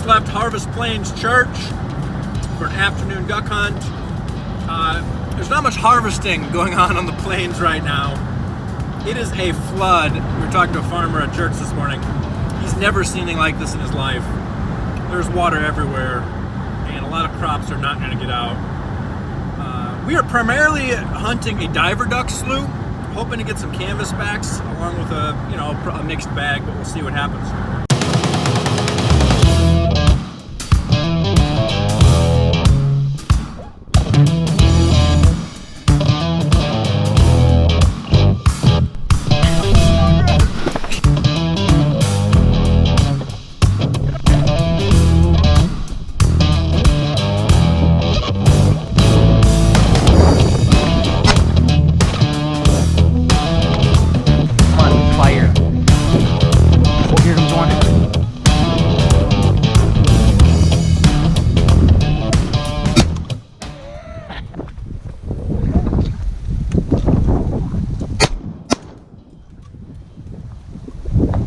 left Harvest Plains Church for an afternoon duck hunt. There's not much harvesting going on the plains right now. It is a flood. We were talking to a farmer at church this morning. He's never seen anything like this in his life. There's water everywhere, and a lot of crops are not going to get out. We are primarily hunting a diver duck slough, hoping to get some canvasbacks along with a mixed bag, but we'll see what happens.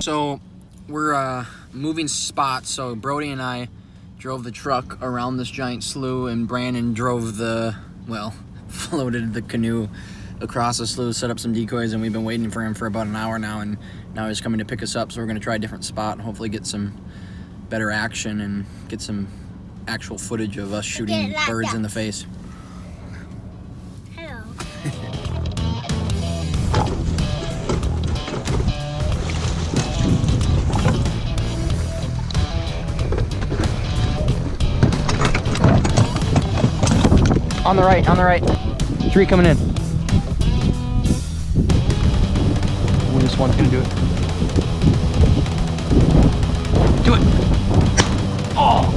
So we're moving spots. So Brody and I drove the truck around this giant slough, and Brandon drove floated the canoe across the slough, set up some decoys, and we've been waiting for him for about an hour now, and now he's coming to pick us up. So we're gonna try a different spot and hopefully get some better action and get some actual footage of us shooting birds in the face. Hello. On the right. Tree coming in. Oh, this one's gonna do it. Do it! Oh!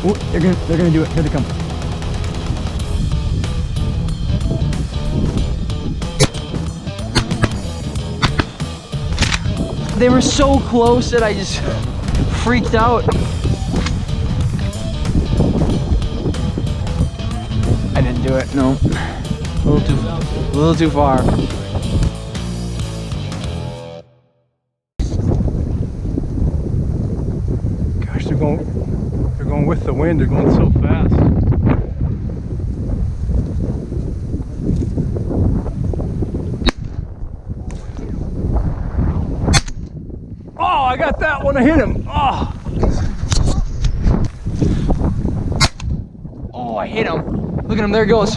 Oh, they're gonna do it. Here they come. They were so close that I just freaked out. I didn't do it, no. A little too far. Gosh, they're going with the wind. They're going so fast. Oh, I got that one. I hit him. Oh, I hit him. Look at him, there he goes.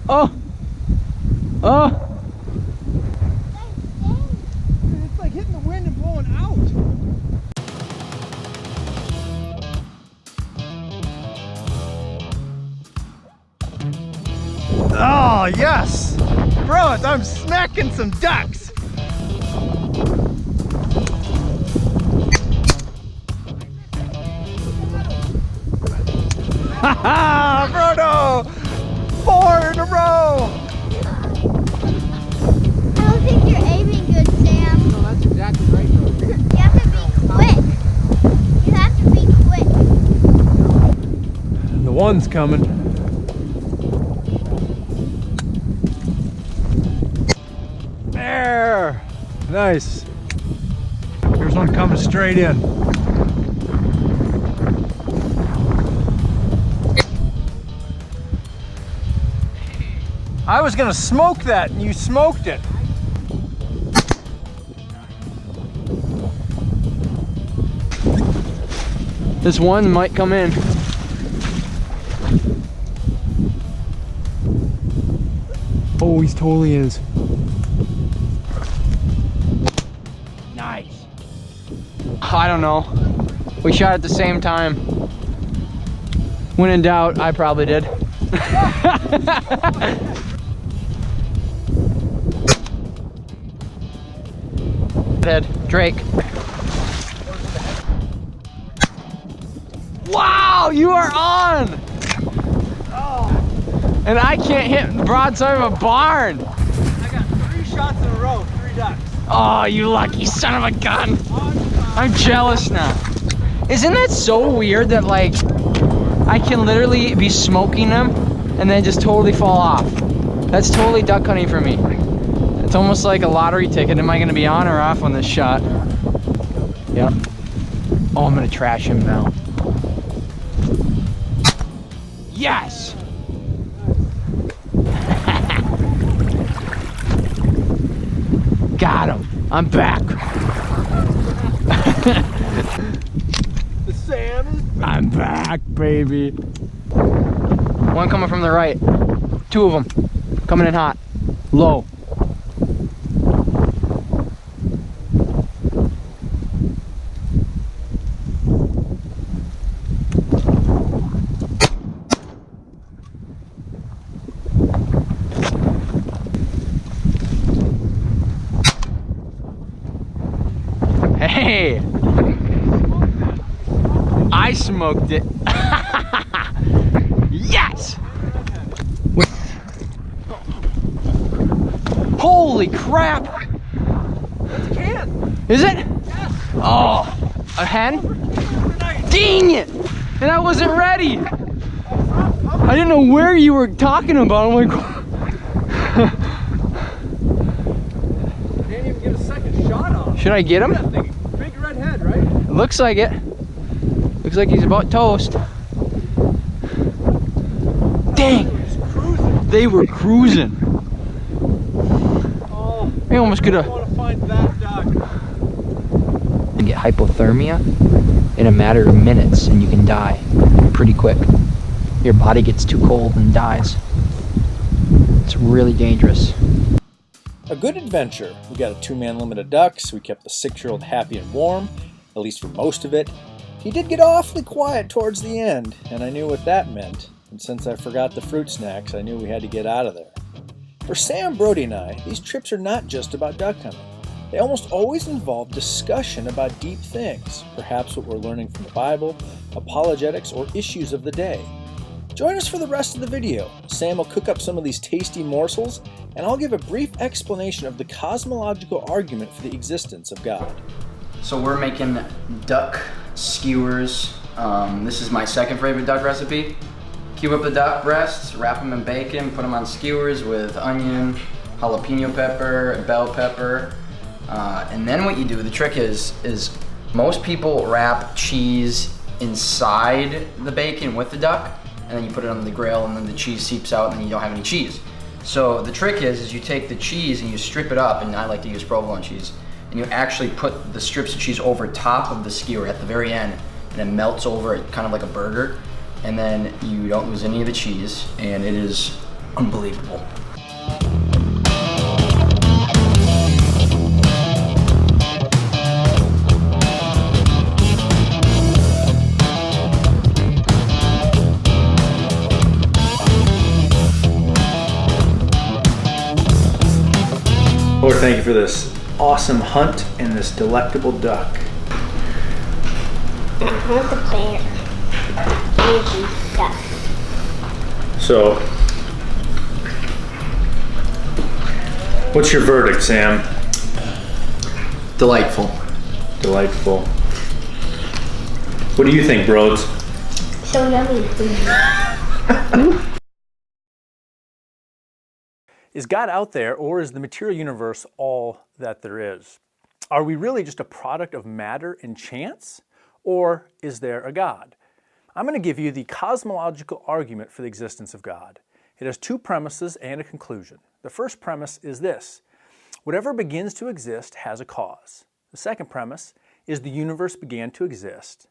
Oh! It's like hitting the wind and blowing out. Oh, yes! Bro, I'm smacking some ducks. Haha, Brodo! 4 in a row! I don't think you're aiming good, Sam. No, that's exactly right, Brody. You have to be quick. You have to be quick. The one's coming. There! Nice. Here's one coming straight in. I was gonna smoke that and you smoked it. This one might come in. Oh, he totally is. Nice. I don't know. We shot at the same time. When in doubt, I probably did. Dead. Drake. Wow, you are on! Oh. And I can't hit broadside of a barn. I got 3 shots in a row, 3 ducks. Oh, you lucky son of a gun. I'm jealous now. Isn't that so weird that like I can literally be smoking them and then just totally fall off? That's totally duck hunting for me. It's almost like a lottery ticket. Am I going to be on or off on this shot? Yep. Oh, I'm going to trash him now. Yes! Got him. I'm back. The Sam is back. I'm back, baby. One coming from the right. Two of them. Coming in hot. Low. Hey! I smoked it. Yes! Holy crap! That's a can. Is it? Yes. Oh, a hen? Dang it! And I wasn't ready. I didn't know where you were talking about. I'm like, Didn't even get a second shot off. should I get him? That thing, big red head, right? Looks like it. Looks like he's about toast. Dang! They were cruising. Oh, I almost could I have. want to find that duck. And get hypothermia in a matter of minutes, and you can die pretty quick. Your body gets too cold and dies. It's really dangerous. A good adventure. We got a 2-man limit of ducks. We kept the 6-year-old happy and warm, at least for most of it. He did get awfully quiet towards the end, and I knew what that meant. And since I forgot the fruit snacks, I knew we had to get out of there. For Sam, Brody, and I, these trips are not just about duck hunting. They almost always involve discussion about deep things, perhaps what we're learning from the Bible, apologetics, or issues of the day. Join us for the rest of the video. Sam will cook up some of these tasty morsels, and I'll give a brief explanation of the cosmological argument for the existence of God. So we're making duck skewers. This is my second favorite duck recipe. Cube up the duck breasts, wrap them in bacon, put them on skewers with onion, jalapeno pepper, bell pepper. And then what you do, the trick is most people wrap cheese inside the bacon with the duck, and then you put it on the grill, and then the cheese seeps out, and then you don't have any cheese. So the trick is you take the cheese and you strip it up, and I like to use provolone cheese, and you actually put the strips of cheese over top of the skewer at the very end, and it melts over it kind of like a burger, and then you don't lose any of the cheese, and it is unbelievable. Lord, thank you for this awesome hunt and this delectable duck. I want the bear. Baby duck. So, what's your verdict, Sam? Delightful. Delightful. What do you think, Broads? So yummy. Is God out there, or is the material universe all that there is? Are we really just a product of matter and chance, or is there a God? I'm going to give you the cosmological argument for the existence of God. It has 2 premises and a conclusion. The first premise is this: whatever begins to exist has a cause. The second premise is the universe began to exist,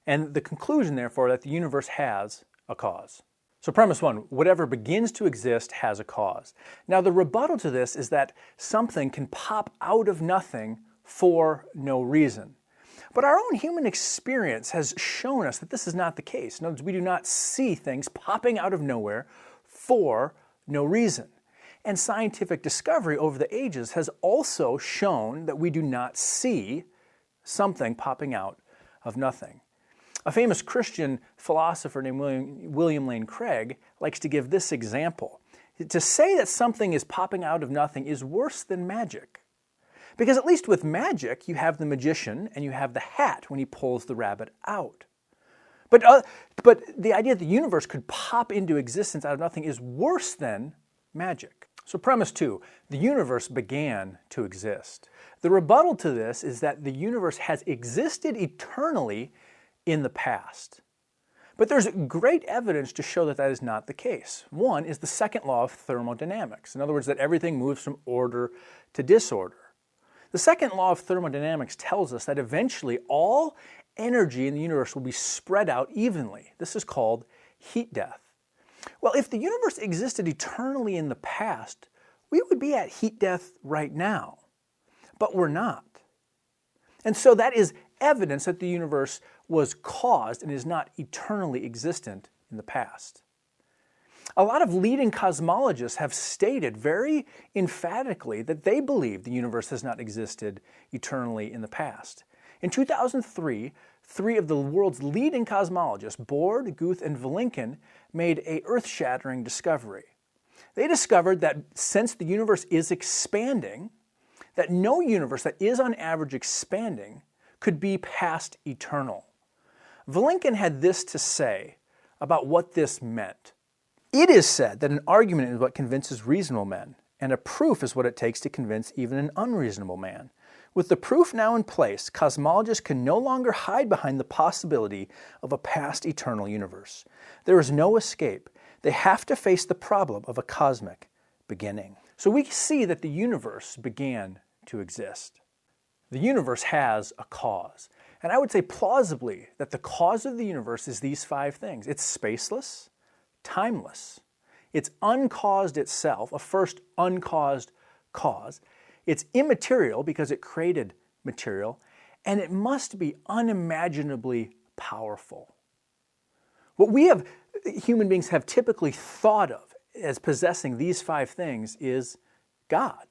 and the conclusion, therefore, that the universe has a cause. So premise 1, whatever begins to exist has a cause. Now the rebuttal to this is that something can pop out of nothing for no reason. But our own human experience has shown us that this is not the case. In other words, we do not see things popping out of nowhere for no reason. And scientific discovery over the ages has also shown that we do not see something popping out of nothing. A famous Christian philosopher named William Lane Craig likes to give this example. To say that something is popping out of nothing is worse than magic. Because at least with magic, you have the magician and you have the hat when he pulls the rabbit out. But the idea that the universe could pop into existence out of nothing is worse than magic. So premise 2, the universe began to exist. The rebuttal to this is that the universe has existed eternally in the past. But there's great evidence to show that that is not the case. One is the second law of thermodynamics. In other words, that everything moves from order to disorder. The second law of thermodynamics tells us that eventually all energy in the universe will be spread out evenly. This is called heat death. Well, if the universe existed eternally in the past, we would be at heat death right now. But we're not. And so that is evidence that the universe was caused and is not eternally existent in the past. A lot of leading cosmologists have stated very emphatically that they believe the universe has not existed eternally in the past. In 2003, three of the world's leading cosmologists, Brody, Guth, and Vilenkin, made an earth-shattering discovery. They discovered that since the universe is expanding, that no universe that is on average expanding could be past eternal. Vilenkin had this to say about what this meant. It is said that an argument is what convinces reasonable men, and a proof is what it takes to convince even an unreasonable man. With the proof now in place, cosmologists can no longer hide behind the possibility of a past eternal universe. There is no escape. They have to face the problem of a cosmic beginning. So we see that the universe began to exist. The universe has a cause. And I would say plausibly that the cause of the universe is these 5 things. It's spaceless, timeless, it's uncaused itself, a first uncaused cause. It's immaterial because it created material, and it must be unimaginably powerful. What human beings have typically thought of as possessing these 5 things is God.